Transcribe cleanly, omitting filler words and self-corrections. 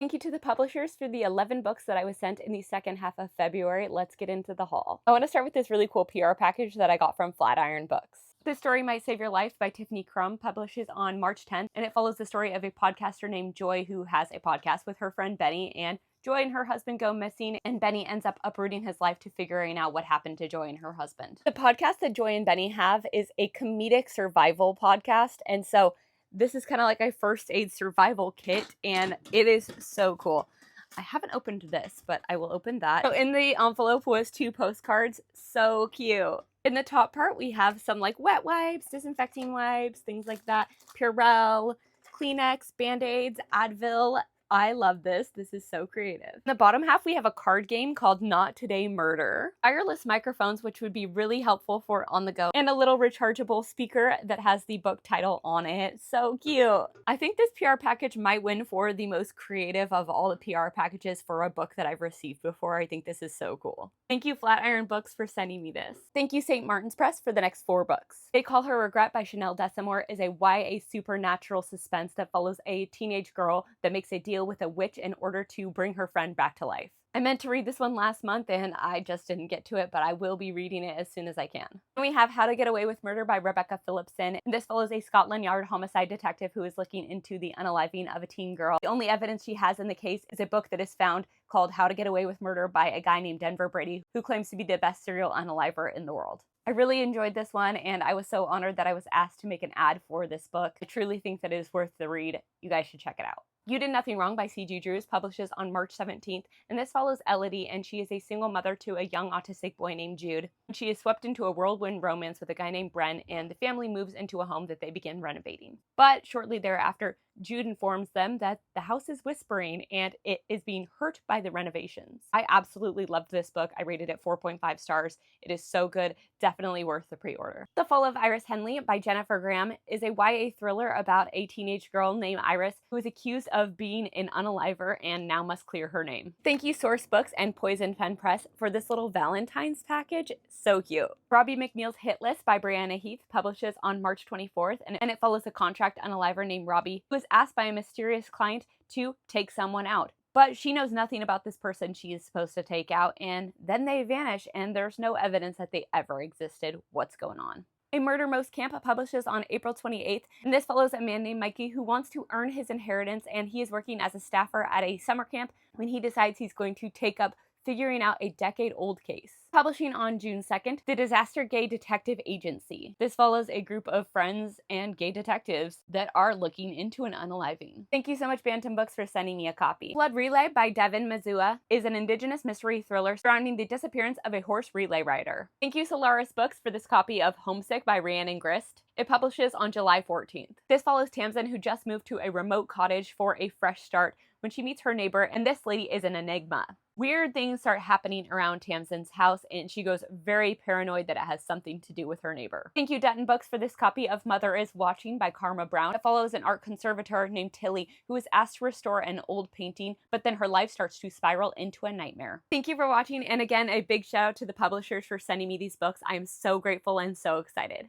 Thank you to the publishers for the 11 books that I was sent in the second half of February. Let's get into the haul. I want to start with this really cool PR package that I got from Flatiron Books. This Story Might Save Your Life by Tiffany Crum publishes on March 10th, and it follows the story of a podcaster named Joy who has a podcast with her friend Benny, and Joy and her husband go missing, and Benny ends up uprooting his life to figuring out what happened to Joy and her husband. The podcast that Joy and Benny have is a comedic survival podcast, and so this is kind of like a first aid survival kit, and it is so cool. I haven't opened this, but I will open that. So in the envelope was 2 postcards. So cute. In the top part, we have some like wet wipes, disinfecting wipes, things like that. Purell, Kleenex, Band-Aids, Advil. I love this. This is so creative. In the bottom half, we have a card game called Not Today Murder. Wireless microphones, which would be really helpful for on the go, and a little rechargeable speaker that has the book title on it. So cute. I think this PR package might win for the most creative of all the PR packages for a book that I've received before. I think this is so cool. Thank you, Flatiron Books, for sending me this. Thank you, St. Martin's Press, for the next 4 books. They Call Her Regret by Chanel Desamore is a YA supernatural suspense that follows a teenage girl that makes a deal with a witch in order to bring her friend back to life. I meant to read this one last month and I just didn't get to it, but I will be reading it as soon as I can. Then we have How to Get Away with Murder by Rebecca Phillipson. This follows a Scotland Yard homicide detective who is looking into the unaliving of a teen girl. The only evidence she has in the case is a book that is found called How to Get Away with Murder by a guy named Denver Brady, who claims to be the best serial unaliver in the world. I really enjoyed this one, and I was so honored that I was asked to make an ad for this book. I truly think that it is worth the read. You guys should check it out. You Did Nothing Wrong by C.G. Drews publishes on March 17th, and this follows Elodie, and she is a single mother to a young autistic boy named Jude. She is swept into a whirlwind romance with a guy named Bren, and the family moves into a home that they begin renovating. But shortly thereafter, Jude informs them that the house is whispering and it is being hurt by the renovations. I absolutely loved this book. I rated it 4.5 stars. It is so good. Definitely worth the pre-order. The Fall of Iris Henley by Jennifer Graham is a YA thriller about a teenage girl named Iris who is accused of being an unaliver and now must clear her name. Thank you, Sourcebooks and PoisonedPenPress, for this little Valentine's package. So cute. Robbie McNeil's Hit List by Brianna Heath publishes on March 24th, and it follows a contract unaliver named Robbie who is asked by a mysterious client to take someone out. But she knows nothing about this person she is supposed to take out, and then they vanish and there's no evidence that they ever existed. What's going on? A Murder Most Camp publishes on April 28th, and this follows a man named Mikey who wants to earn his inheritance, and he is working as a staffer at a summer camp when he decides he's going to take up figuring out a decade-old case. Publishing on June 2nd, The Disaster Gay Detective Agency. This follows a group of friends and gay detectives that are looking into an unaliving. Thank you so much, Bantam Books, for sending me a copy. Blood Relay by Devin Mazua is an indigenous mystery thriller surrounding the disappearance of a horse relay rider. Thank you, Solaris Books, for this copy of Homesick by Rhiannon Grist. It publishes on July 14th. This follows Tamsin, who just moved to a remote cottage for a fresh start when she meets her neighbor, and this lady is an enigma. Weird things start happening around Tamsin's house, and she goes very paranoid that it has something to do with her neighbor. Thank you, Dutton Books, for this copy of Mother is Watching by Karma Brown. It follows an art conservator named Tilly who is asked to restore an old painting, but then her life starts to spiral into a nightmare. Thank you for watching, and again, a big shout out to the publishers for sending me these books. I am so grateful and so excited.